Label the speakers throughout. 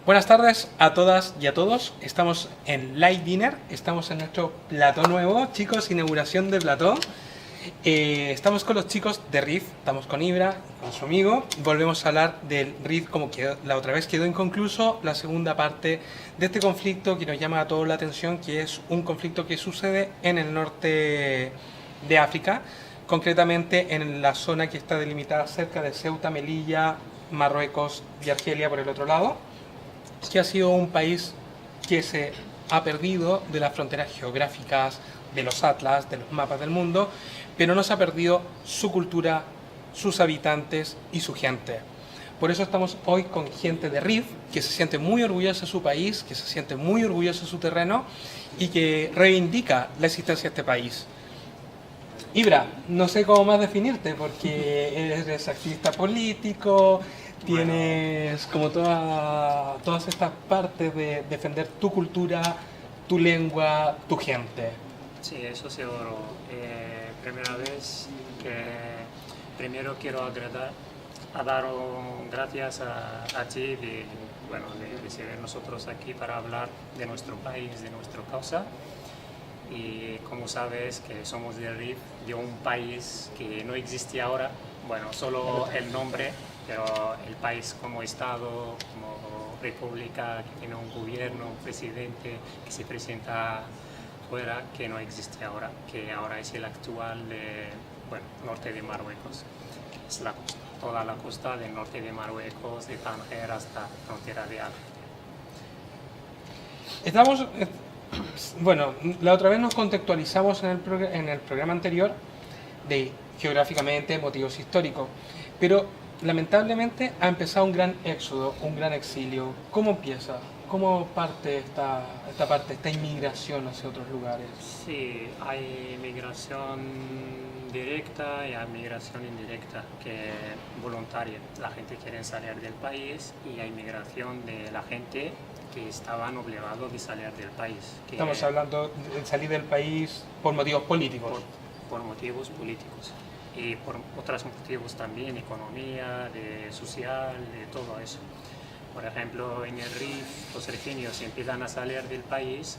Speaker 1: Buenas tardes a todas y a todos. Estamos en Light Dinner, estamos en nuestro plató nuevo, chicos, inauguración de plató. Estamos con los chicos de RIF, estamos con Ibra, con su amigo. Volvemos a hablar del RIF como quedó, la otra vez quedó inconcluso, la segunda parte de este conflicto que nos llama a todos la atención, que es un conflicto que sucede en el norte de África, concretamente en la zona que está delimitada cerca de Ceuta, Melilla, Marruecos y Argelia por el otro lado, que ha sido un país que se ha perdido de las fronteras geográficas, de los atlas, de los mapas del mundo, pero no se ha perdido su cultura, sus habitantes y su gente. Por eso estamos hoy con gente de RIF, que se siente muy orgullosa de su país, que se siente muy orgullosa de su terreno y que reivindica la existencia de este país. Ibra, no sé cómo más definirte, porque eres activista político, tienes como todas estas partes de defender tu cultura, tu lengua, tu gente.
Speaker 2: Sí, eso seguro. Primera vez que primero quiero dar gracias a ti de recibir nosotros aquí para hablar de nuestro país, de nuestra causa. Y como sabes que somos de RIF, de un país que no existe ahora, bueno, solo el nombre, pero el país como Estado, como república, que tiene un gobierno, un presidente que se presenta fuera, que no existe ahora, que ahora es el actual norte de Marruecos, que es la costa, toda la costa del norte de Marruecos, de Tánger hasta la frontera de Argelia.
Speaker 1: Bueno, la otra vez nos contextualizamos en el programa anterior de geográficamente, motivos históricos, pero lamentablemente ha empezado un gran éxodo, un gran exilio. ¿Cómo empieza? ¿Cómo parte esta inmigración hacia otros lugares?
Speaker 2: Sí, hay migración directa y hay migración indirecta, que voluntaria. La gente quiere salir del país y hay migración de la gente que estaban obligados de salir del país.
Speaker 1: Estamos hablando de salir del país por motivos políticos.
Speaker 2: Por motivos políticos y por otros motivos también, economía, de social, de todo eso. Por ejemplo, en el RIF, los rifiños empiezan a salir del país.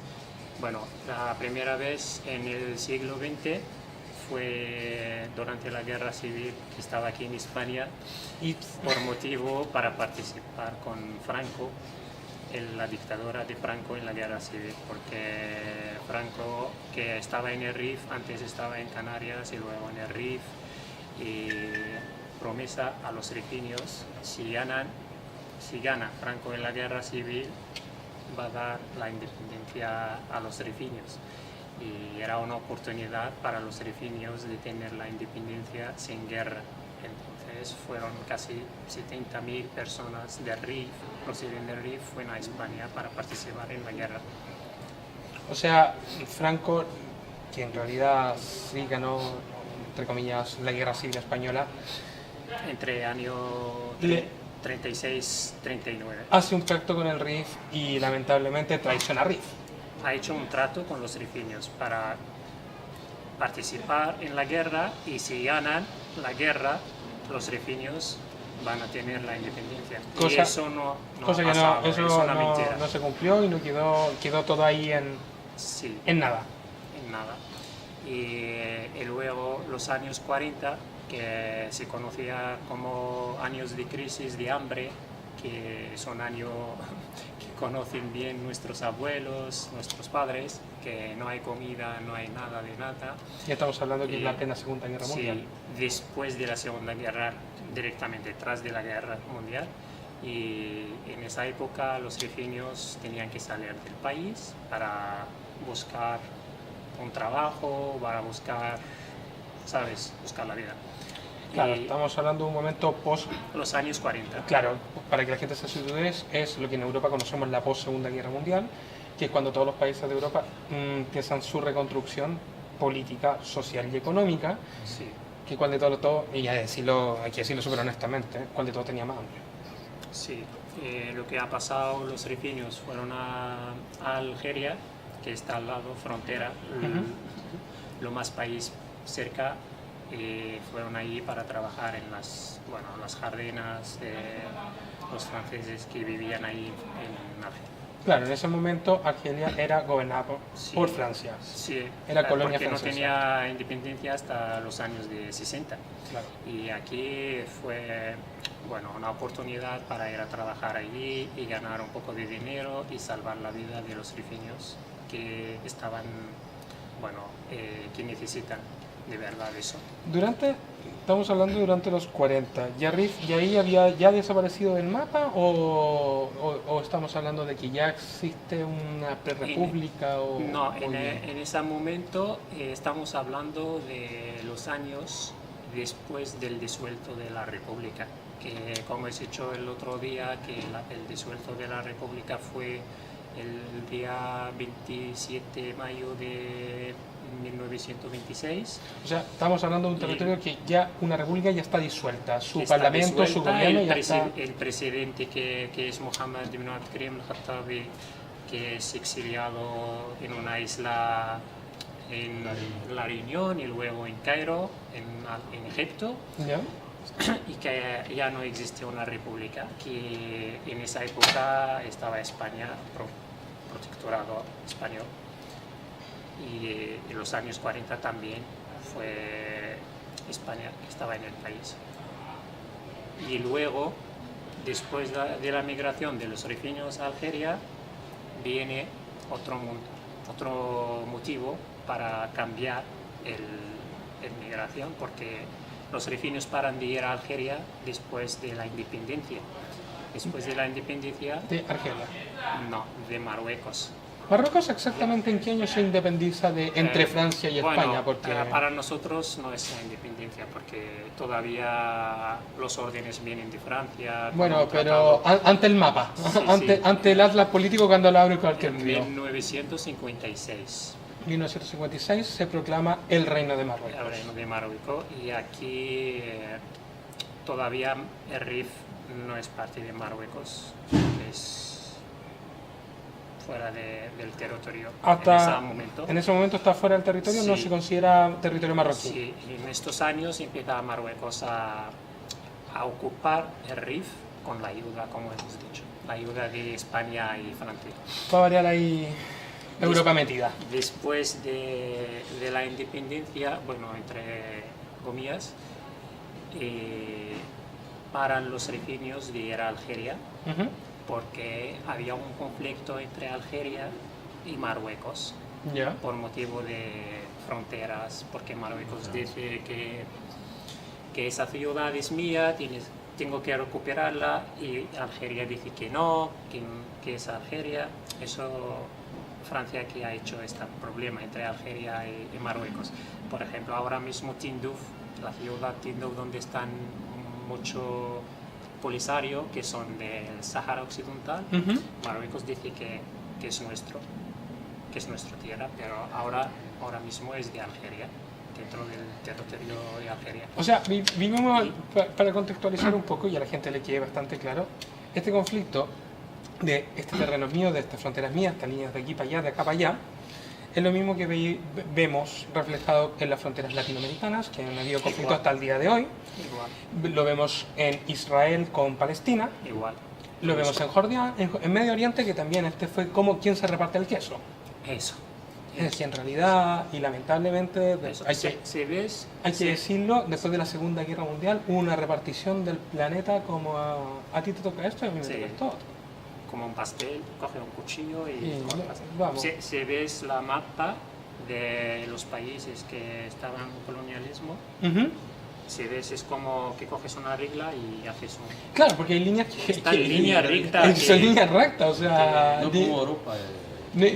Speaker 2: Bueno, la primera vez en el siglo XX fue durante la guerra civil que estaba aquí en España y por motivo para participar con Franco, en la dictadura de Franco en la guerra civil, porque Franco, que estaba en el RIF, antes estaba en Canarias y luego en el RIF, y promesa a los rifiños, si gana Franco en la guerra civil, va a dar la independencia a los rifiños. Y era una oportunidad para los rifiños de tener la independencia sin guerra. Entonces fueron casi 70.000 personas de RIF, procedentes de RIF, fueron a España para participar en la guerra.
Speaker 1: O sea, Franco, que en realidad sí ganó, entre comillas, la guerra civil española,
Speaker 2: entre años 36-39.
Speaker 1: Hace un pacto con el RIF y lamentablemente traiciona a RIF.
Speaker 2: Ha hecho un trato con los rifiños para participar en la guerra, y si ganan la guerra, los rifiños van a tener la independencia. Y eso no ha pasado,
Speaker 1: eso
Speaker 2: es una mentira.
Speaker 1: No se cumplió y no quedó todo ahí en nada.
Speaker 2: En nada. Y luego los años 40, que se conocía como años de crisis, de hambre, que son años que conocen bien nuestros abuelos, nuestros padres, que no hay comida, no hay nada de nada.
Speaker 1: Ya estamos hablando que es la plena Segunda Guerra Mundial.
Speaker 2: Sí, después de la Segunda Guerra, directamente tras de la Guerra Mundial, y en esa época los rifiños tenían que salir del país para buscar un trabajo, para buscar la vida.
Speaker 1: Claro, estamos hablando de un momento post...
Speaker 2: Los años 40.
Speaker 1: Claro, para que la gente se sitúe, es lo que en Europa conocemos la post-Segunda Guerra Mundial, que es cuando todos los países de Europa empiezan su reconstrucción política, social y económica,
Speaker 2: sí.
Speaker 1: Que cuál de todo, y hay que decirlo súper honestamente, cuál de todo tenía más hambre.
Speaker 2: Sí, lo que ha pasado, los rifiños fueron a Algeria, que está al lado, frontera, lo más país cerca y fueron allí para trabajar en las jardinas de los franceses que vivían ahí en Argelia.
Speaker 1: Claro, en ese momento Argelia era gobernada por Francia.
Speaker 2: Sí,
Speaker 1: era colonia
Speaker 2: porque
Speaker 1: francesa.
Speaker 2: no tenía independencia hasta los años de 60.
Speaker 1: Claro.
Speaker 2: Y aquí fue una oportunidad para ir a trabajar allí y ganar un poco de dinero y salvar la vida de los rifeños que estaban, que necesitan de verdad eso.
Speaker 1: Estamos hablando durante los 40, ¿ya Rif ya ahí había ya desaparecido del mapa o estamos hablando de que ya existe una prerrepública?
Speaker 2: No, en ese momento estamos hablando de los años después del disuelto de la República, que como he dicho el otro día, que el disuelto de la República fue el día 27 de mayo de 1926.
Speaker 1: O sea, estamos hablando de un territorio que ya una república ya está disuelta, su parlamento, su gobierno ya está...
Speaker 2: El presidente que es Mohammed ibn Abd al-Khattabi, que es exiliado en una isla en La Reunión y luego en Cairo, en Egipto.
Speaker 1: ¿Ya?
Speaker 2: Y que ya no existe una república, que en esa época estaba España, protectorado español, y en los años 40 también fue España que estaba en el país. Y luego, después de la migración de los rifeños a Algeria, viene otro motivo para cambiar la migración, porque los rifeños paran de ir a Algeria después de la independencia. Después de la independencia...
Speaker 1: ¿De Argelia?
Speaker 2: No, de Marruecos.
Speaker 1: ¿Marruecos exactamente en qué año se independiza entre Francia y España? Porque...
Speaker 2: para nosotros no es la independencia, porque todavía los órdenes vienen de Francia.
Speaker 1: Bueno, pero ante el mapa, ante el atlas político cuando lo abre cualquier río.
Speaker 2: En 1956.
Speaker 1: 1956 se proclama el Reino de Marruecos.
Speaker 2: El Reino de Marruecos, y aquí todavía el Rif no es parte de Marruecos, es fuera del territorio. En
Speaker 1: ese momento está fuera del territorio, sí. No se considera territorio marroquí.
Speaker 2: Sí, y en estos años empieza Marruecos a ocupar el Rif con la ayuda, como hemos dicho, la ayuda de España y Francia.
Speaker 1: Va a variar ahí Europa metida.
Speaker 2: Después de la independencia, entre comillas, paran los rifeños de ir a Algeria, porque había un conflicto entre Algeria y Marruecos, por motivo de fronteras, porque Marruecos dice que esa ciudad es mía, tengo que recuperarla, y Algeria dice que no, que es Algeria. Eso Francia que ha hecho este problema entre Algeria y Marruecos. Por ejemplo, ahora mismo Tindouf, la ciudad Tindouf, donde están mucho Polisario, que son del Sáhara Occidental, Marruecos dice que es nuestra tierra, pero ahora mismo es de Algeria, dentro del territorio de Algeria.
Speaker 1: O sea, vivimos, para contextualizar un poco y a la gente le quede bastante claro, este conflicto de este terreno es mío, de estas fronteras mías, estas líneas de aquí para allá, de acá para allá, es lo mismo que vemos reflejado en las fronteras latinoamericanas, que han habido conflictos hasta el día de hoy. Igual. Lo vemos en Israel con Palestina.
Speaker 2: Igual.
Speaker 1: Lo vemos en Jordania, en Medio Oriente, que también fue como quien se reparte el queso.
Speaker 2: Eso.
Speaker 1: Es que en realidad, y lamentablemente, hay que decirlo, después de la Segunda Guerra Mundial hubo una repartición del planeta como a ti te toca esto y a mí me toca esto.
Speaker 2: Como un pastel, coge un cuchillo y cortas. Si ves la mapa de los países que estaban en colonialismo, si ves, es como que coges una regla y haces un...
Speaker 1: Claro, porque hay líneas que...
Speaker 2: Está en línea recta.
Speaker 1: Son líneas rectas, o sea...
Speaker 3: No como Europa.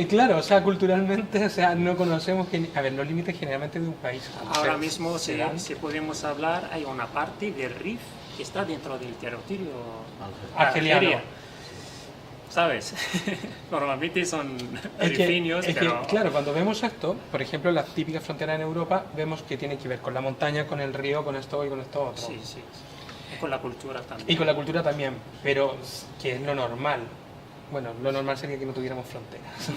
Speaker 1: Claro, o sea, culturalmente, o sea, no conocemos los límites generalmente de un país.
Speaker 2: Ahora mismo, si podemos hablar, hay una parte del Rif que está dentro del territorio argeliano. ¿Sabes? Normalmente son rifeños, pero...
Speaker 1: Claro, cuando vemos esto, por ejemplo, las típicas fronteras en Europa, vemos que tiene que ver con la montaña, con el río, con esto y con esto otro.
Speaker 2: Sí. Y con la cultura también.
Speaker 1: Y con la cultura también, pero que es lo normal. Bueno, lo normal sería que no tuviéramos fronteras.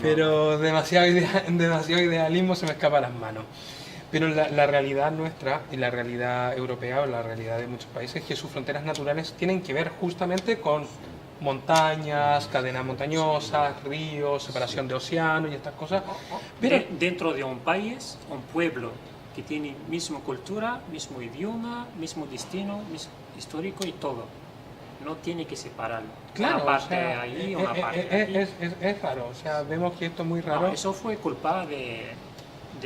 Speaker 1: Pero demasiado idealismo se me escapa a las manos. Pero la realidad nuestra y la realidad europea o la realidad de muchos países es que sus fronteras naturales tienen que ver justamente con montañas, cadenas montañosas, ríos, separación de océanos y estas cosas. Pero
Speaker 2: Dentro de un país, un pueblo que tiene misma cultura, mismo idioma, mismo destino, mismo histórico y todo. No tiene que separarlo.
Speaker 1: claro,
Speaker 2: Una
Speaker 1: o
Speaker 2: parte
Speaker 1: sea,
Speaker 2: ahí, una parte aquí.
Speaker 1: es raro, o sea, vemos que esto es muy raro.
Speaker 2: No, eso fue culpa de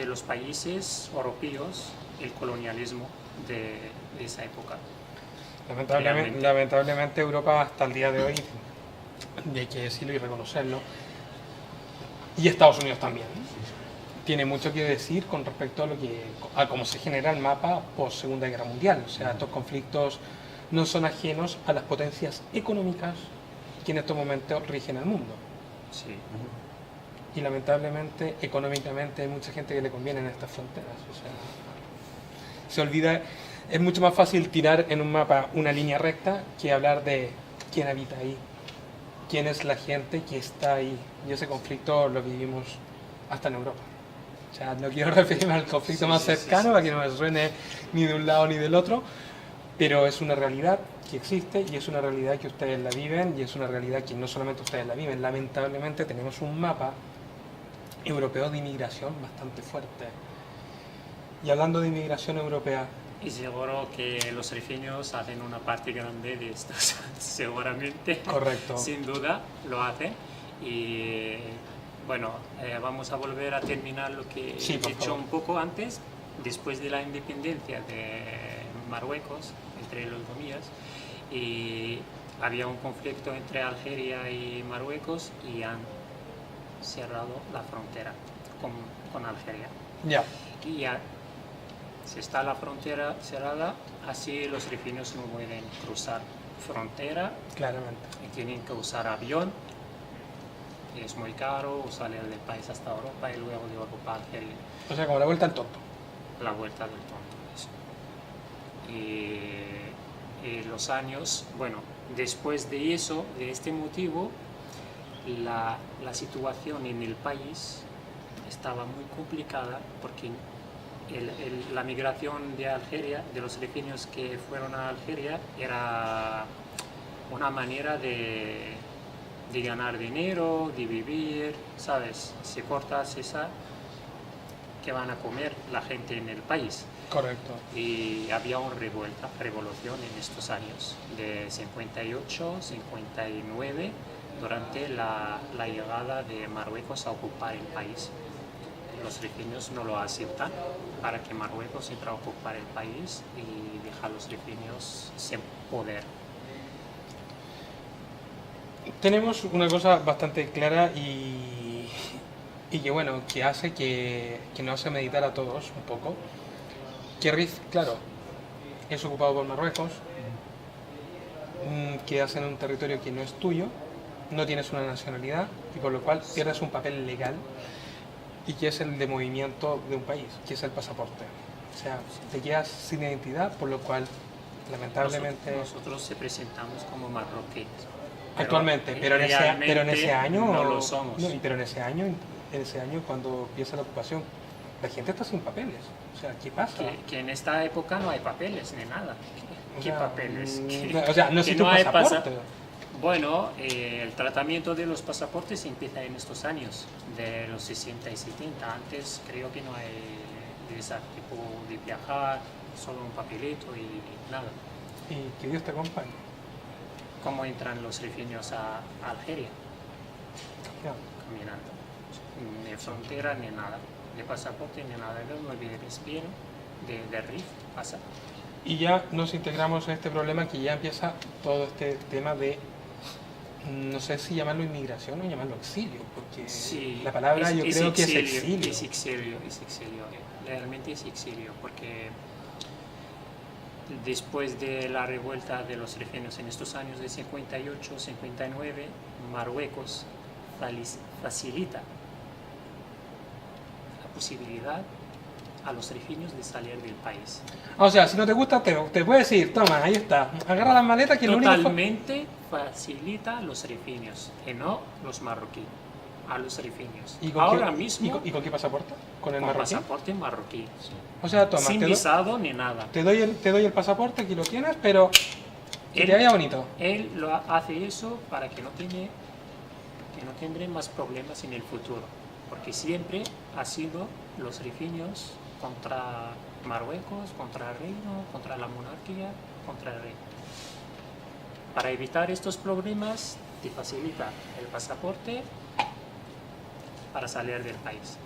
Speaker 2: los países europeos, el colonialismo de esa época.
Speaker 1: Lamentablemente Europa hasta el día de hoy, y hay que decirlo y reconocerlo, y Estados Unidos también, tiene mucho que decir con respecto a cómo se genera el mapa post Segunda Guerra Mundial. O sea, estos conflictos no son ajenos a las potencias económicas que en estos momentos rigen el mundo.
Speaker 2: Sí.
Speaker 1: Y lamentablemente, económicamente, hay mucha gente que le conviene en estas fronteras. O sea, se olvida, es mucho más fácil tirar en un mapa una línea recta que hablar de quién habita ahí, quién es la gente que está ahí. Y ese conflicto lo vivimos hasta en Europa. O sea, no quiero referirme al conflicto más cercano para que no me suene ni de un lado ni del otro, pero es una realidad que existe y es una realidad que ustedes la viven y es una realidad que no solamente ustedes la viven. Lamentablemente tenemos un mapa europeo de inmigración bastante fuerte. Y hablando de inmigración europea,
Speaker 2: Y seguro que los rifeños hacen una parte grande de esto, seguramente.
Speaker 1: correcto.
Speaker 2: Sin duda lo hacen. Y bueno, vamos a volver a terminar lo que
Speaker 1: Sí,
Speaker 2: he
Speaker 1: por
Speaker 2: dicho
Speaker 1: favor.
Speaker 2: un poco antes. Después de la independencia de Marruecos, entre los domías, y había un conflicto entre Algeria y Marruecos y han cerrado la frontera con Algeria.
Speaker 1: Ya,
Speaker 2: Y ya, si está la frontera cerrada, así los rifeños no pueden cruzar frontera
Speaker 1: claramente.
Speaker 2: y tienen que usar avión. Es muy caro salir del país hasta Europa y luego de Europa a Algeria.
Speaker 1: O sea, como la vuelta al tonto.
Speaker 2: La vuelta del tonto. Eso. Y los años, bueno, después de eso, de este motivo, la situación en el país estaba muy complicada porque la migración de Algeria, de los rifeños que fueron a Algeria, era una manera de ganar dinero, de vivir, ¿sabes? Si cortas esa, ¿qué van a comer la gente en el país?
Speaker 1: Correcto.
Speaker 2: Y había una revolución en estos años, de 58, 59, durante la llegada de Marruecos a ocupar el país. Los rifeños no lo aceptan para que Marruecos entre a ocupar el país y deja a los rifeños sin poder.
Speaker 1: Tenemos una cosa bastante clara y que bueno, que hace que nos hace meditar a todos un poco. Que Rif, claro, es ocupado por Marruecos, quedas en un territorio que no es tuyo, no tienes una nacionalidad y por lo cual pierdes un papel legal y que es el de movimiento de un país, que es el pasaporte. O sea, te quedas sin identidad, por lo cual, lamentablemente...
Speaker 2: Nosotros se presentamos como marroquíes.
Speaker 1: Actualmente, pero en ese año...
Speaker 2: no lo somos.
Speaker 1: No, pero en ese año cuando empieza la ocupación, la gente está sin papeles. O sea, ¿qué pasa?
Speaker 2: Que en esta época no hay papeles ni nada.
Speaker 1: O
Speaker 2: ¿Qué
Speaker 1: sea,
Speaker 2: papeles?
Speaker 1: o sea, no existe un
Speaker 2: hay
Speaker 1: pasaporte.
Speaker 2: Bueno, el tratamiento de los pasaportes empieza en estos años, de los 60 y 70. Antes creo que no hay de ese tipo de viajar, solo un papelito y nada.
Speaker 1: Y que Dios te acompañe.
Speaker 2: ¿Cómo entran los rifeños a Algeria?
Speaker 1: Ya.
Speaker 2: Caminando. Ni frontera ni nada, de pasaporte ni nada, de respiro, de RIF pasa.
Speaker 1: Y ya nos integramos en este problema que ya empieza todo este tema de, no sé si llamarlo inmigración o llamarlo exilio, porque
Speaker 2: Sí,
Speaker 1: la palabra yo creo que es exilio.
Speaker 2: Es exilio, realmente es exilio, porque después de la revuelta de los rifeños en estos años de 58, 59, Marruecos facilita la posibilidad a los rifeños de salir del país.
Speaker 1: O sea, si no te gusta, te puedes ir, toma, ahí está, agarra las maletas que lo único...
Speaker 2: Totalmente facilita a los rifeños y no los marroquíes. a los rifeños.
Speaker 1: ¿Y con
Speaker 2: Ahora
Speaker 1: qué,
Speaker 2: mismo,
Speaker 1: y con qué pasaporte? ¿Con el
Speaker 2: con
Speaker 1: marroquí?
Speaker 2: pasaporte marroquí.
Speaker 1: O sea, toma,
Speaker 2: Sin
Speaker 1: te,
Speaker 2: visado ni nada.
Speaker 1: te doy el pasaporte, aquí lo tienes, pero que te
Speaker 2: Él-
Speaker 1: vaya bonito.
Speaker 2: Él hace eso para que no tendré más problemas en el futuro, porque siempre ha sido los rifeños contra Marruecos, contra el reino, contra la monarquía, contra el rey. Para evitar estos problemas, te facilita el pasaporte para salir del país.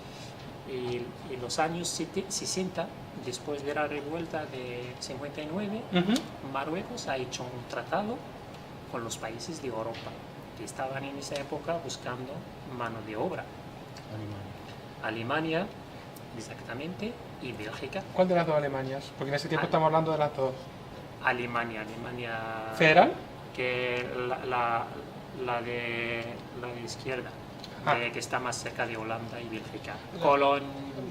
Speaker 2: Y en los años 60, después de la revuelta de 59,
Speaker 1: Ujú.
Speaker 2: Marruecos ha hecho un tratado con los países de Europa que estaban en esa época buscando mano de obra. Alemania, exactamente, y Bélgica.
Speaker 1: ¿Cuál de las dos Alemanias? Porque en ese tiempo estamos hablando de las dos.
Speaker 2: Alemania.
Speaker 1: ¿Federal?
Speaker 2: Que la de izquierda, que está más cerca de Holanda y Bélgica. Colón.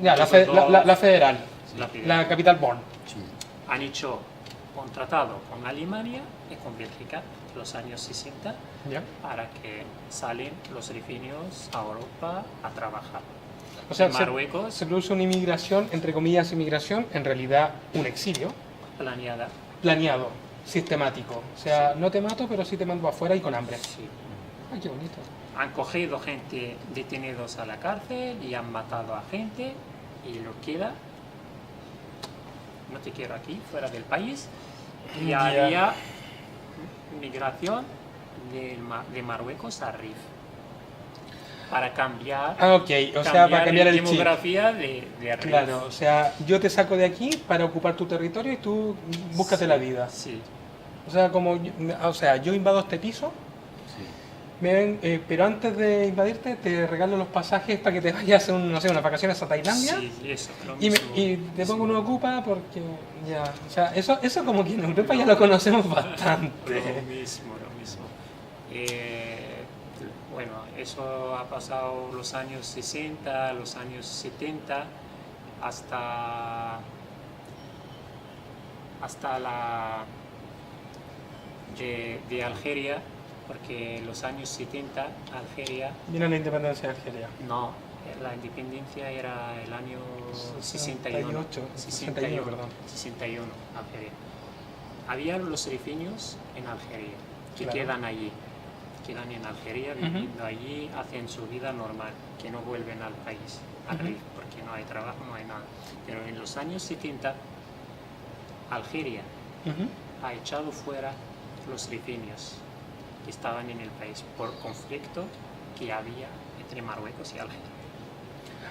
Speaker 1: Ya, la federal.
Speaker 2: La federal.
Speaker 1: La capital Bonn.
Speaker 2: Han hecho un tratado con Alemania y con Bélgica en los años 60
Speaker 1: ¿Ya?
Speaker 2: para que salen los rifeños a Europa a trabajar.
Speaker 1: O sea,
Speaker 2: En Marruecos,
Speaker 1: se produce una inmigración, entre comillas inmigración, en realidad un exilio,
Speaker 2: planeada.
Speaker 1: planeado, sistemático. O sea, no te mato, pero sí te mando afuera y con hambre.
Speaker 2: Sí.
Speaker 1: Ay, qué bonito.
Speaker 2: Han cogido gente detenidos a la cárcel y han matado a gente y lo queda. No te quiero aquí, fuera del país. Y
Speaker 1: Ya.
Speaker 2: había migración de Marruecos a Rif para cambiar,
Speaker 1: Ah, ok, o sea, para cambiar
Speaker 2: la
Speaker 1: el chip.
Speaker 2: demografía de Rif.
Speaker 1: Claro, o sea, yo te saco de aquí para ocupar tu territorio y tú búscate la vida.
Speaker 2: Sí,
Speaker 1: O sea, yo invado este piso, pero antes de invadirte te regalo los pasajes para que te vayas a no sé, unas vacaciones a Tailandia.
Speaker 2: sí, eso, lo
Speaker 1: Y,
Speaker 2: mismo.
Speaker 1: y te pongo un ocupa porque ya, o sea, eso como que en Europa ya lo conocemos bastante.
Speaker 2: Lo mismo. Bueno, eso ha pasado los años 60, los años 70, hasta la de Algeria, porque en los años 70 Algeria,
Speaker 1: Viene la independencia de Algeria.
Speaker 2: no, la independencia era el año 61,
Speaker 1: 61, perdón.
Speaker 2: 61, Algeria. Había los rifeños en Algeria, que
Speaker 1: Claro.
Speaker 2: quedan en Algeria, viviendo allí, hacen su vida normal, que no vuelven al país, al Rif, porque no hay trabajo, no hay nada. Pero en los años 70, Algeria
Speaker 1: Ujú.
Speaker 2: ha echado fuera los rifeños que estaban en el país por conflicto que había entre Marruecos y Algeria.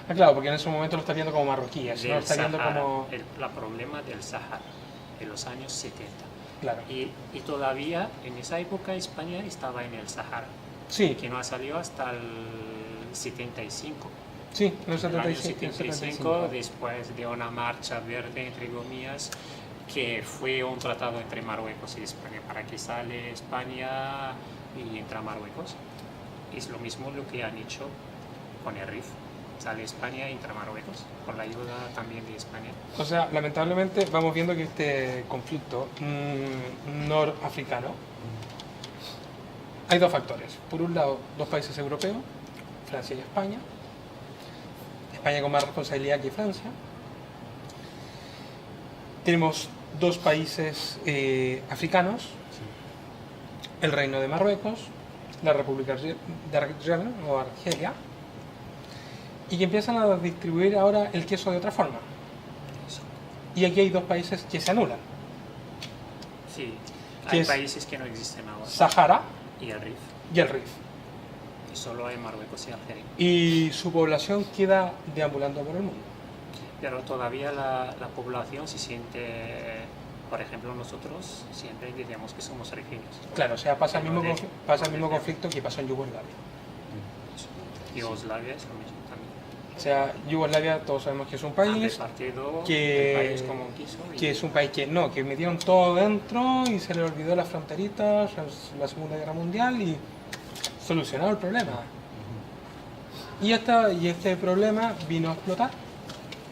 Speaker 1: Ah, claro, porque en ese momento lo está viendo como marroquíes, no lo
Speaker 2: Del
Speaker 1: está viendo
Speaker 2: Sahara,
Speaker 1: como...
Speaker 2: el problema del Sahara, de los años 70.
Speaker 1: Claro.
Speaker 2: Y todavía en esa época España estaba en el Sahara,
Speaker 1: Sí,
Speaker 2: que no ha salido hasta el 75.
Speaker 1: sí, en el
Speaker 2: En el año
Speaker 1: 75,
Speaker 2: 75, después de una marcha verde, entre comillas, que fue un tratado entre Marruecos y España, para que sale España y entra Marruecos. Es lo mismo lo que han hecho con el RIF. Sale España y entra Marruecos, con la ayuda también de España.
Speaker 1: O sea, lamentablemente vamos viendo que este conflicto norafricano hay dos factores. Por un lado, dos países europeos, Francia y España. España con más responsabilidad que Francia. Tenemos dos países africanos, el Reino de Marruecos, la República de Argelia, o Argelia, y que empiezan a distribuir ahora el queso de otra forma.
Speaker 2: Eso.
Speaker 1: Y aquí hay dos países que se anulan.
Speaker 2: Sí,
Speaker 1: ¿Qué
Speaker 2: hay
Speaker 1: es?
Speaker 2: países que no existen ahora.
Speaker 1: Sahara
Speaker 2: Y el RIF.
Speaker 1: y el Rif.
Speaker 2: Y solo hay Marruecos y Algeria.
Speaker 1: Y su población queda deambulando por el mundo.
Speaker 2: Pero todavía la población se siente, por ejemplo, nosotros siempre diríamos que somos rifeños.
Speaker 1: Claro, o sea, pasa el mismo, pasa el mismo
Speaker 2: de-
Speaker 1: conflicto que pasó en Yugoslavia.
Speaker 2: Yugoslavia es lo mismo también.
Speaker 1: O sea, Yugoslavia todos sabemos que es un
Speaker 2: Han
Speaker 1: país
Speaker 2: repartido
Speaker 1: que-
Speaker 2: el país como quiso.
Speaker 1: que es un país que metieron todo dentro y se le olvidó las fronteritas, la Segunda Guerra Mundial y solucionado el problema. Y este problema vino a explotar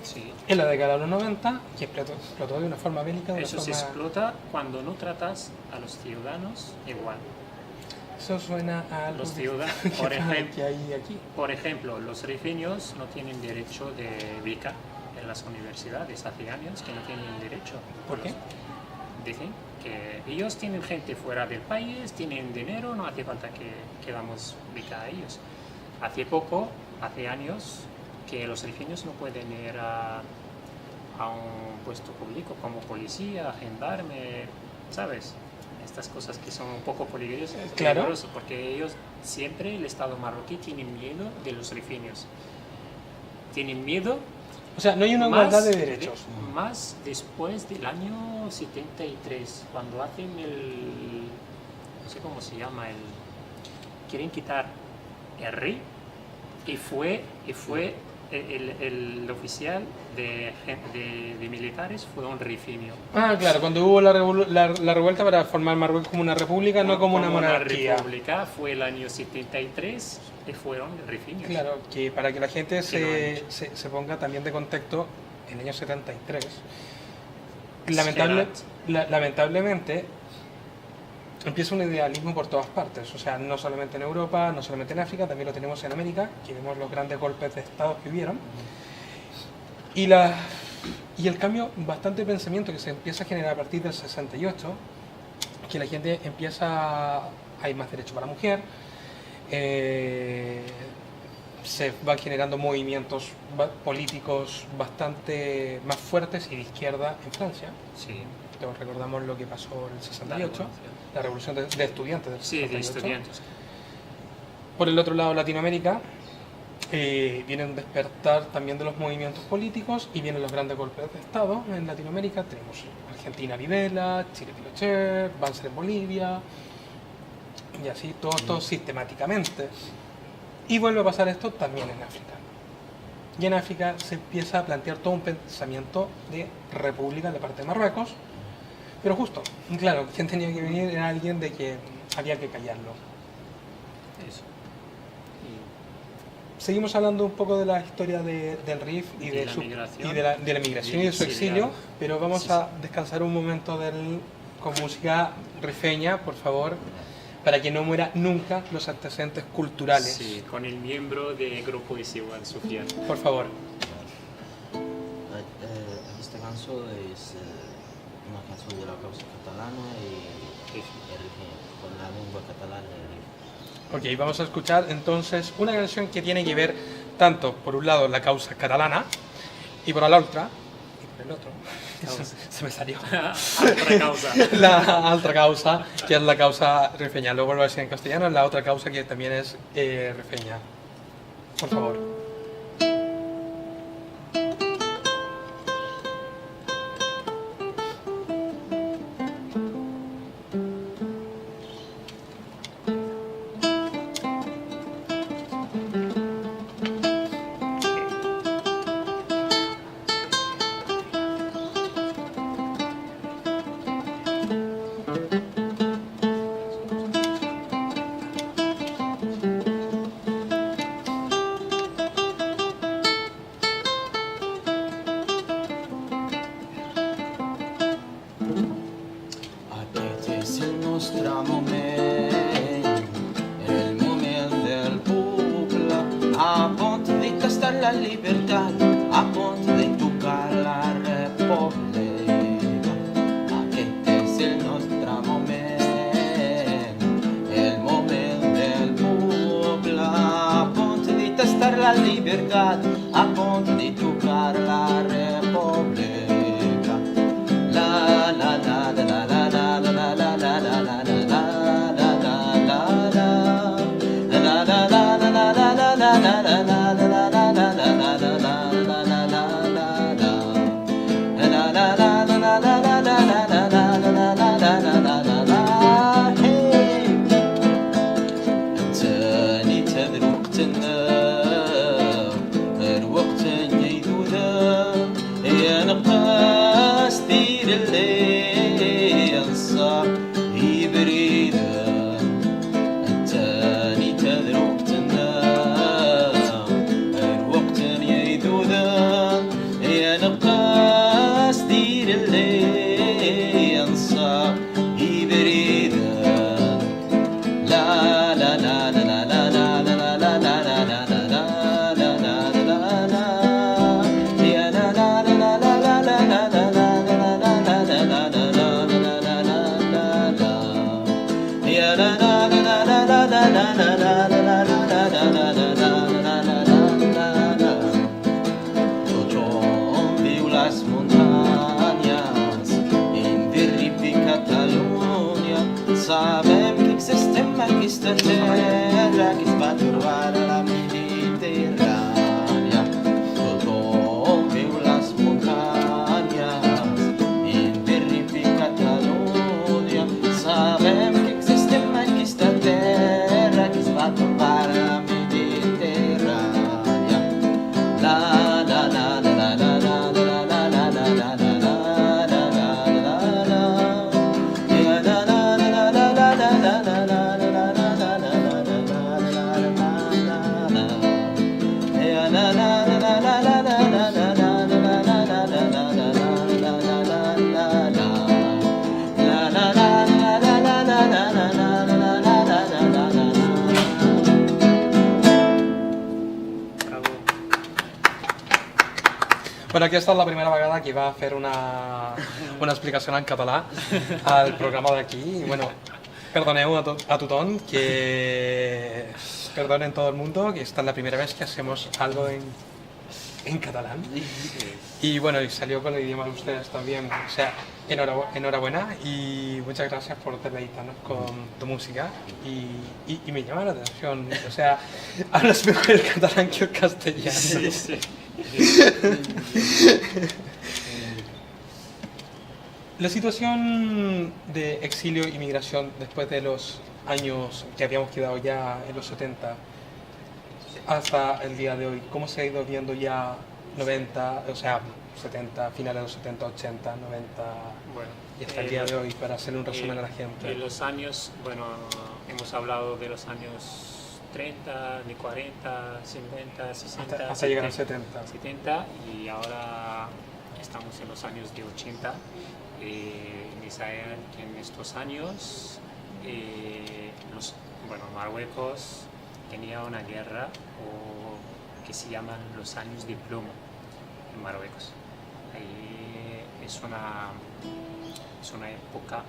Speaker 2: Sí.
Speaker 1: en la década de los 90, que explotó de una forma bélica, de una
Speaker 2: Eso se
Speaker 1: forma...
Speaker 2: explota cuando no tratas a los ciudadanos igual.
Speaker 1: Eso suena a algo
Speaker 2: Los ciudadanos,
Speaker 1: que hay aquí.
Speaker 2: por ejemplo, los rifeños no tienen derecho de beca en las universidades. Hace años que no tienen derecho.
Speaker 1: ¿Por qué?
Speaker 2: Dicen que ellos tienen gente fuera del país, tienen dinero, no hace falta que damos beca a ellos. Hace años, que los rifeños no pueden ir a un puesto público como policía, gendarme, ¿sabes? Estas cosas que son un poco peligrosas,
Speaker 1: Claro.
Speaker 2: porque ellos siempre, el Estado marroquí, tienen miedo de los rifeños. Tienen miedo.
Speaker 1: O sea, no hay una igualdad de derechos.
Speaker 2: Más después del año 73, cuando hacen no sé cómo se llama, quieren quitar el rey, y fue el oficial de militares fue un rifeño.
Speaker 1: Ah, claro, cuando hubo la revuelta para formar Marruecos como una república, no como una monarquía.
Speaker 2: Una república fue el año 73 y fueron rifeños.
Speaker 1: Claro, que para que la gente se ponga también de contexto, en el año 73, lamentablemente, empieza un idealismo por todas partes. O sea, no solamente en Europa, no solamente en África, también lo tenemos en América, que vemos los grandes golpes de Estado que hubieron. Y el cambio bastante de pensamiento que se empieza a generar a partir del 68, que la gente empieza a ir más derecho para la mujer, se van generando movimientos políticos bastante más fuertes y de izquierda en Francia.
Speaker 2: Sí.
Speaker 1: Todos recordamos lo que pasó en el 68, la revolución de estudiantes del 68.
Speaker 2: Sí, de estudiantes.
Speaker 1: Por el otro lado, Latinoamérica, viene un despertar también de los movimientos políticos y vienen los grandes golpes de Estado. En Latinoamérica tenemos Argentina Videla, Chile Pinochet, Banzer en Bolivia, y así todo sistemáticamente. Y vuelve a pasar esto también en África. Y en África se empieza a plantear todo un pensamiento de república de parte de Marruecos, pero justo, claro, quien tenía que venir era alguien de que había que callarlo.
Speaker 2: Eso.
Speaker 1: Seguimos hablando un poco de la historia del RIF y de la migración y de su exilio, pero vamos a descansar un momento con música rifeña, por favor, para que no muera nunca los antecedentes culturales.
Speaker 2: Sí, con el miembro del grupo Desigual, Sufyan.
Speaker 1: Por favor.
Speaker 3: Esta canción es una canción de la causa catalana y con la lengua catalana.
Speaker 1: Ok, vamos a escuchar entonces una canción que tiene que ver tanto, por un lado, la causa catalana y por la otra, y por el otro, se me salió,
Speaker 2: Otra causa.
Speaker 1: la otra causa, que es la causa rifeña. Lo vuelvo a decir en castellano, es la otra causa que también es rifeña. Por favor.
Speaker 3: Aquest és el nostre moment, el moment del poble, a punt de tastar la llibertat, a punt de tocar la república. Aquest és el nostre moment, el moment del poble, a punt de tastar la llibertat, a punt de tocar la república. La la la la la la la la la la la الوقت يدودان يا نقاس دير الليل questa terra che fa trovare la Mediterránea, sotto las montañas, in terrifica Catalunya, sabem que existe en questa terra che fa trovare la Mediterránea. La la la la la la la la la la la la.
Speaker 1: Bueno, aquesta és la primera vegada que va fer una explicació en català al programa d'aquí. I, bueno, perdoneu a tothom que... Perdonen todo el mundo, que esta es la primera vez que hacemos algo en catalán. Y bueno, y salió con el idioma de ustedes también. O sea, enhorabuena y muchas gracias por deleitarnos con tu música. Y me llama la atención, o sea, hablas mejor el catalán que el castellano.
Speaker 2: Sí, sí.
Speaker 1: La situación de exilio y migración después de los años que habíamos quedado ya en los 70 hasta el día de hoy, ¿cómo se ha ido viendo ya 90, o sea, 70, finales de los 70, 80, 90
Speaker 2: Bueno,
Speaker 1: y hasta el día de hoy, para hacerle un resumen a la gente?
Speaker 2: En los años, bueno, hemos hablado de los años 30, de 40, 50, 60,
Speaker 1: hasta llegar a 70.
Speaker 2: 70 y ahora estamos en los años de 80. En Israel, en estos años, Marruecos tenía una guerra que se llaman los años de plomo en Marruecos. Ahí es una época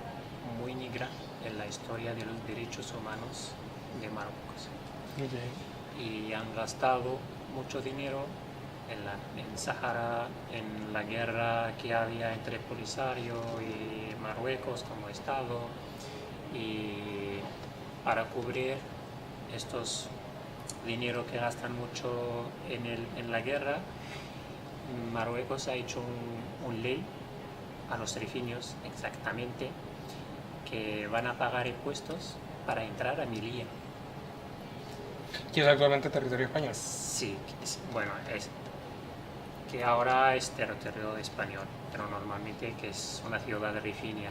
Speaker 2: muy negra en la historia de los derechos humanos de Marruecos.
Speaker 1: Okay.
Speaker 2: Y han gastado mucho dinero en Sahara, en la guerra que había entre Polisario y Marruecos como Estado, y para cubrir estos dinero que gastan mucho en la guerra, Marruecos ha hecho un ley a los rifiños exactamente que van a pagar impuestos para entrar a Melilla.
Speaker 1: ¿Que es actualmente territorio español?
Speaker 2: Sí, bueno, es que ahora es territorio español, pero normalmente que es una ciudad de rifiña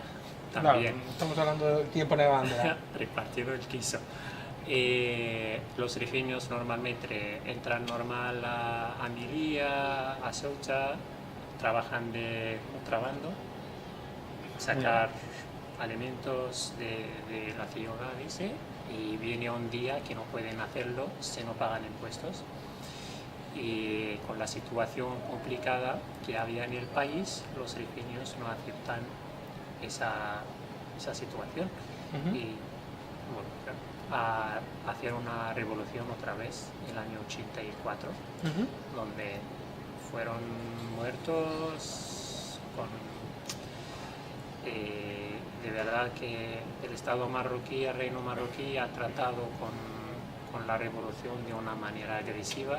Speaker 2: también.
Speaker 1: Claro, estamos hablando del tiempo de bandera.
Speaker 2: Repartido el quiso. Los rifiños normalmente entran normal a Melilla, a Ceuta, trabajan de contrabando, sacar alimentos de la ciudad, dice, y viene un día que no pueden hacerlo si no pagan impuestos. Y con la situación complicada que había en el país, los rifiños no aceptan esa situación.
Speaker 1: Uh-huh.
Speaker 2: Y bueno, a hacer una revolución otra vez en el año 84,
Speaker 1: Uh-huh.
Speaker 2: donde fueron muertos de verdad que el Estado marroquí, el reino marroquí ha tratado con la revolución de una manera agresiva,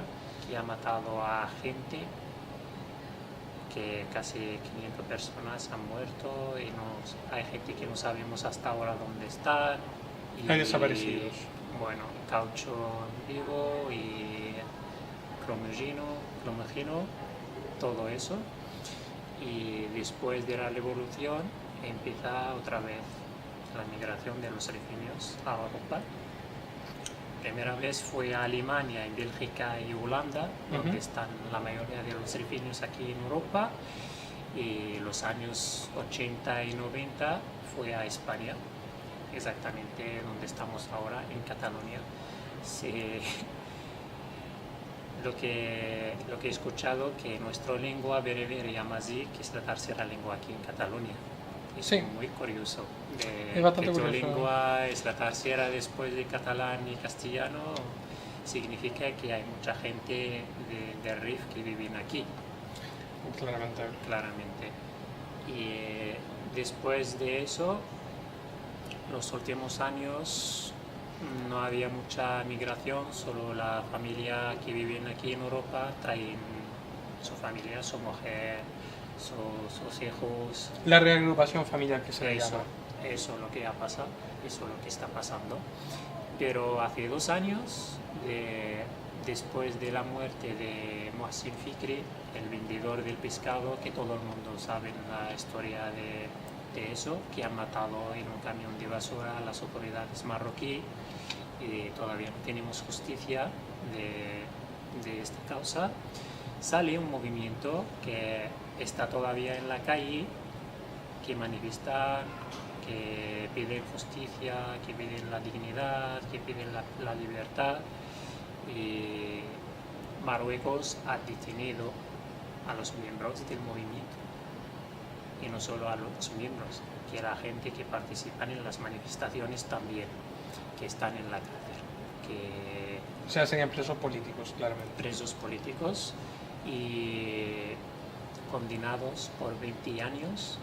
Speaker 2: que ha matado a gente, que casi 500 personas han muerto y hay gente que no sabemos hasta ahora dónde está.
Speaker 1: Hay desaparecidos.
Speaker 2: Bueno, Caucho en Vigo y Cromogino, todo eso. Y después de la revolución empieza otra vez la migración de los rifiños a Europa. Primera vez fue a Alemania, en Bélgica y Holanda, donde están la mayoría de los rifiños aquí en Europa. Y los años 80 y 90 fue a España, exactamente donde estamos ahora, en Cataluña. Lo que he escuchado, que nuestra lengua bereber y amazigh, que es la tercera lengua aquí en Cataluña. Es
Speaker 1: sí.
Speaker 2: Muy curioso.
Speaker 1: Es bastante
Speaker 2: que tu
Speaker 1: curioso.
Speaker 2: lengua es la tercera después de catalán y castellano, significa que hay mucha gente de Rif que viven aquí. Claramente. Y después de eso, los últimos años, no había mucha migración, solo la familia que viven aquí en Europa traen su familia, su mujer, sus hijos.
Speaker 1: La reagrupación familiar que se le
Speaker 2: Eso,
Speaker 1: llama.
Speaker 2: eso es lo que ha pasado, eso es lo que está pasando. Pero hace 2 años, después de la muerte de Mohsin Fikri, el vendedor del pescado, que todo el mundo sabe la historia de eso, que han matado en un camión de basura a las autoridades marroquíes, y todavía no tenemos justicia de esta causa, sale un movimiento que está todavía en la calle, que manifiesta, que piden justicia, que piden la dignidad, que piden la libertad. Y Marruecos ha detenido a los miembros del movimiento, y no solo a los miembros, que a la gente que participan en las manifestaciones también, que están en la cárcel, que
Speaker 1: O sea, serían presos políticos, claramente.
Speaker 2: presos políticos y condenados por 20 años,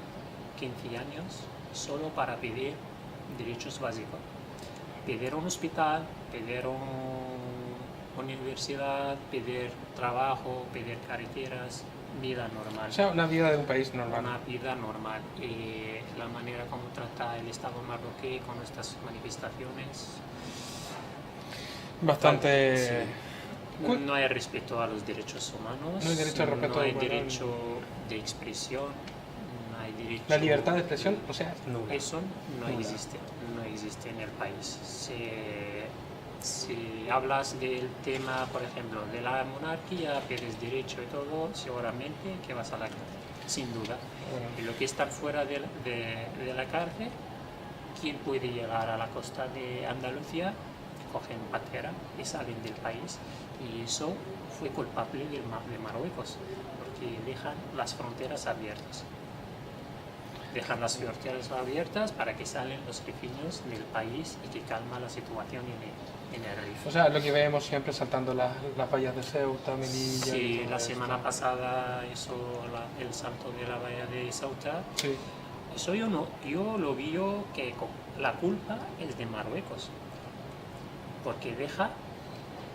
Speaker 2: 15 años, solo para pedir derechos básicos. Pedir un hospital, pedir una universidad, pedir trabajo, pedir carreteras, vida normal.
Speaker 1: O sea, una vida de un país normal.
Speaker 2: Una vida normal. Y la manera como trata el Estado marroquí con estas manifestaciones,
Speaker 1: Bastante...
Speaker 2: sí. No hay respeto a los derechos humanos,
Speaker 1: No hay derecho al respeto
Speaker 2: no hay
Speaker 1: humano.
Speaker 2: derecho de expresión, no hay derecho...
Speaker 1: La libertad de expresión, o sea, nula.
Speaker 2: Eso no
Speaker 1: Nula.
Speaker 2: existe en el país. Si hablas del tema, por ejemplo, de la monarquía, pides derecho y todo, seguramente que vas a la cárcel, sin duda.
Speaker 1: Bueno.
Speaker 2: Y lo que están fuera de la cárcel, ¿quién puede llegar a la costa de Andalucía? Cogen patera y salen del país. Y eso fue culpable de Marruecos, porque dejan las fronteras abiertas. Dejan las fronteras abiertas para que salen los rifiños del país y que calma la situación en el Rif.
Speaker 1: O sea, lo que vemos siempre saltando las vallas de Ceuta, Melilla... y
Speaker 2: Sí,
Speaker 1: todo
Speaker 2: la
Speaker 1: esto.
Speaker 2: semana pasada hizo el salto de la valla de Ceuta.
Speaker 1: Sí.
Speaker 2: Eso yo lo vi que la culpa es de Marruecos, porque deja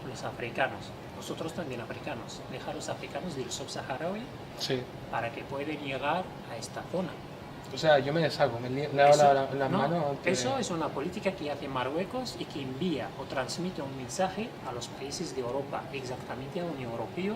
Speaker 2: los africanos, nosotros también africanos, deja a los africanos del subsaharaui
Speaker 1: Sí.
Speaker 2: para que puedan llegar a esta zona.
Speaker 1: O sea, yo me deshago, le hago las
Speaker 2: no,
Speaker 1: manos antes
Speaker 2: eso
Speaker 1: de-
Speaker 2: es una política que hace Marruecos y que envía o transmite un mensaje a los países de Europa, exactamente a la Unión Europea,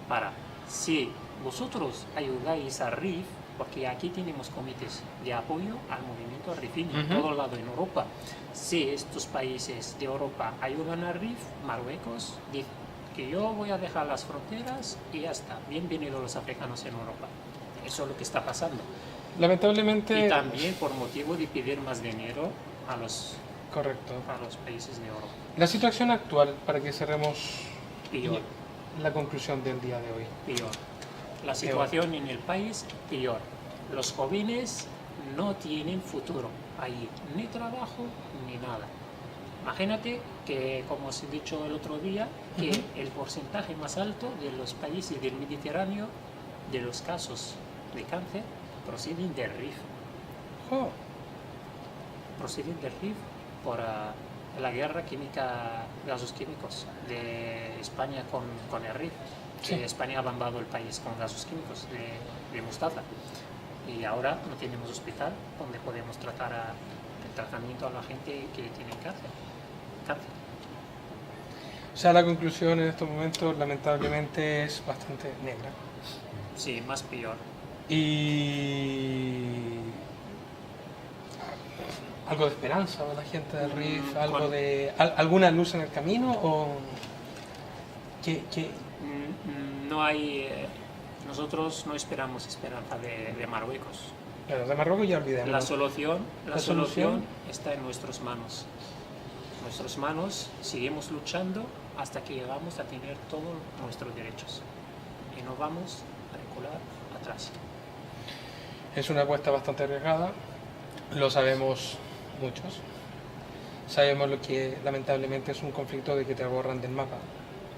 Speaker 2: para si vosotros ayudáis a RIF, porque aquí tenemos comités de apoyo al movimiento rifiño en
Speaker 1: Ujú.
Speaker 2: todo lado en Europa. Si estos países de Europa ayudan a RIF, Marruecos dice que yo voy a dejar las fronteras y ya está. Bienvenidos los africanos en Europa. Eso es lo que está pasando.
Speaker 1: Lamentablemente...
Speaker 2: Y también por motivo de pedir más dinero a los
Speaker 1: Correcto.
Speaker 2: países de Europa.
Speaker 1: La situación actual, para que cerremos
Speaker 2: Peor,
Speaker 1: la conclusión del día de hoy.
Speaker 2: peor. La situación en el país, peor. Los jóvenes no tienen futuro ahí, ni trabajo ni nada. Imagínate que, como os he dicho el otro día, que
Speaker 1: Ujú.
Speaker 2: el porcentaje más alto de los países del Mediterráneo de los casos de cáncer proceden del RIF.
Speaker 1: Oh,
Speaker 2: Proceden del RIF por la guerra química, gases químicos de España con el RIF.
Speaker 1: Sí.
Speaker 2: España ha bombado el país con gases químicos de mostaza. Y ahora no tenemos hospital donde podemos tratar el tratamiento a la gente que tiene cáncer.
Speaker 1: o sea, la conclusión en estos momentos lamentablemente es bastante negra.
Speaker 2: Sí, más peor.
Speaker 1: Y... algo de esperanza para la gente del RIF, algo
Speaker 2: con-
Speaker 1: de... alguna luz en el camino o... que
Speaker 2: No hay... nosotros no esperamos esperanza de Marruecos.
Speaker 1: Claro, de Marruecos ya olvidemos.
Speaker 2: La solución
Speaker 1: solución
Speaker 2: está en nuestras manos. En nuestras manos seguimos luchando hasta que llegamos a tener todos nuestros derechos. Y no vamos a recular atrás.
Speaker 1: Es una apuesta bastante arriesgada, lo sabemos muchos. Sabemos lo que lamentablemente es un conflicto de que te borran del mapa,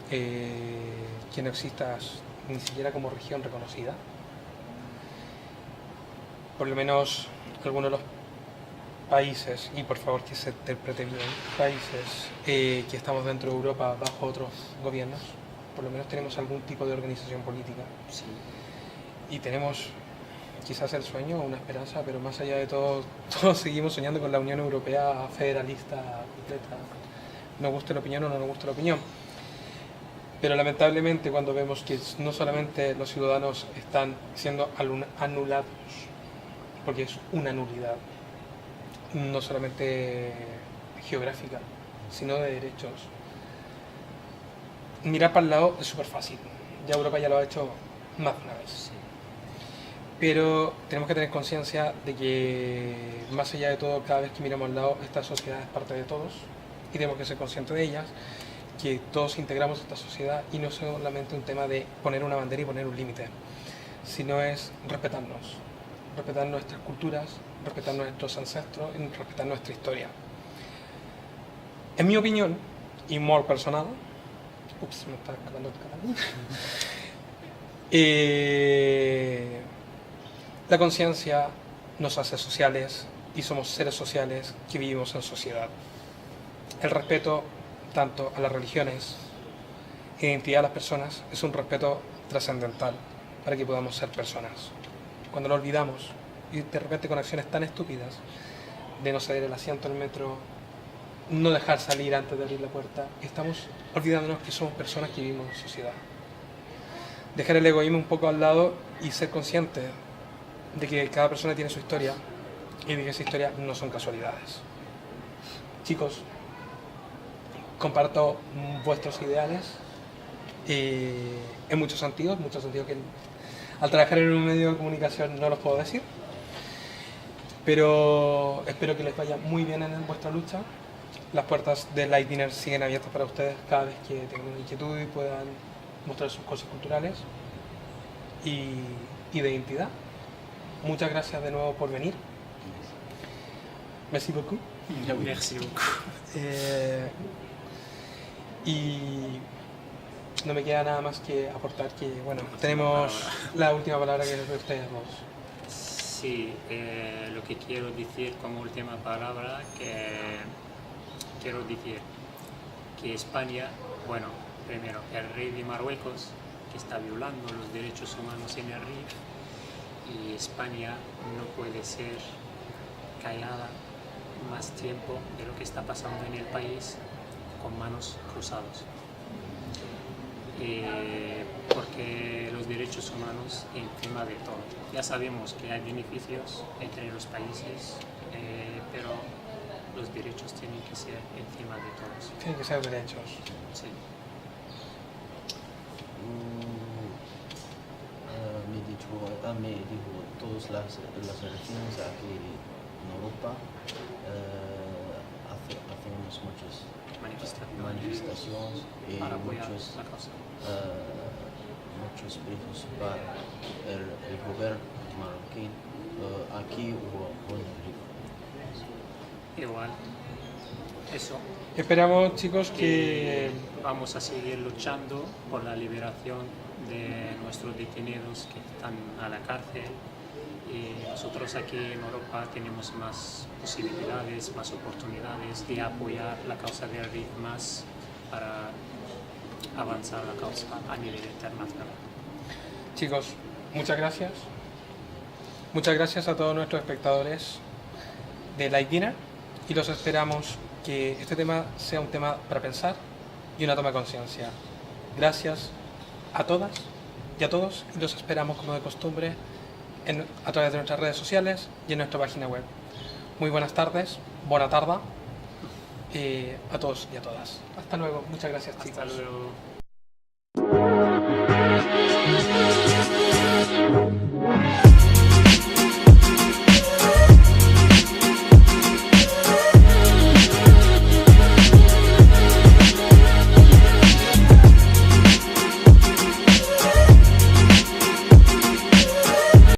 Speaker 1: que no existas ni siquiera como región reconocida. Por lo menos algunos de los países, y por favor que se interprete bien, países que estamos dentro de Europa bajo otros gobiernos, por lo menos tenemos algún tipo de organización política.
Speaker 2: Sí.
Speaker 1: Y tenemos quizás el sueño o una esperanza, pero más allá de todo, todos seguimos soñando con la Unión Europea federalista completa. Nos guste la opinión o no nos guste la opinión. Pero lamentablemente cuando vemos que no solamente los ciudadanos están siendo anulados, porque es una nulidad, no solamente geográfica, sino de derechos. Mirar para el lado es súper fácil, ya Europa ya lo ha hecho más de una vez.
Speaker 2: Sí.
Speaker 1: Pero tenemos que tener conciencia de que, más allá de todo, cada vez que miramos al lado, esta sociedad es parte de todos y tenemos que ser conscientes de ellas, que todos integramos esta sociedad y no es solamente un tema de poner una bandera y poner un límite, sino es respetarnos, respetar nuestras culturas, respetar nuestros ancestros y respetar nuestra historia. En mi opinión, y muy personal, me está escapando el canal. La conciencia nos hace sociales y somos seres sociales que vivimos en sociedad. El respeto tanto a las religiones, identidad de las personas, es un respeto trascendental para que podamos ser personas. Cuando lo olvidamos y de repente con acciones tan estúpidas de no ceder el asiento al metro, no dejar salir antes de abrir la puerta, estamos olvidándonos que somos personas que vivimos en sociedad. Dejar el egoísmo un poco al lado y ser conscientes de que cada persona tiene su historia y de que esa historia no son casualidades. Chicos, comparto vuestros ideales en muchos sentidos que al trabajar en un medio de comunicación no los puedo decir, pero espero que les vaya muy bien en vuestra lucha. Las puertas del Light Dinner siguen abiertas para ustedes cada vez que tengan una inquietud y puedan mostrar sus cosas culturales y de identidad. Muchas gracias de nuevo por venir. Merci beaucoup.
Speaker 2: Merci beaucoup.
Speaker 1: Y no me queda nada más que aportar que, bueno, tenemos la última palabra que es de ustedes dos.
Speaker 2: Sí, lo que quiero decir como última palabra, quiero decir que España, bueno, primero, el rey de Marruecos, que está violando los derechos humanos en el RIF, y España no puede ser callada más tiempo de lo que está pasando en el país con manos cruzadas. Porque los derechos humanos encima de todo. Ya sabemos que hay beneficios entre los países, pero los derechos tienen que ser encima de todos.
Speaker 1: Tienen que ser derechos.
Speaker 2: Sí.
Speaker 3: Me dijo todas las elecciones aquí en Europa hacemos muchas manifestaciones y
Speaker 2: para apoyar
Speaker 3: muchos
Speaker 2: la causa.
Speaker 3: Muchos besos para el gobierno marroquí aquí o en el RIF.
Speaker 2: Igual, eso.
Speaker 1: Esperamos, chicos, que
Speaker 2: Vamos a seguir luchando por la liberación de nuestros detenidos que están a la cárcel, y nosotros aquí en Europa tenemos más posibilidades, más oportunidades de apoyar la causa del RIF más para avanzar la causa a nivel internacional.
Speaker 1: chicos, muchas gracias. Muchas gracias a todos nuestros espectadores de Light Dinner y los esperamos que este tema sea un tema para pensar y una toma de conciencia. Gracias a todas y a todos y los esperamos como de costumbre a través de nuestras redes sociales y en nuestra página web. Muy buenas tardes, buena tarde a todos y a todas. Hasta luego, muchas gracias, chicos.
Speaker 2: Hasta luego.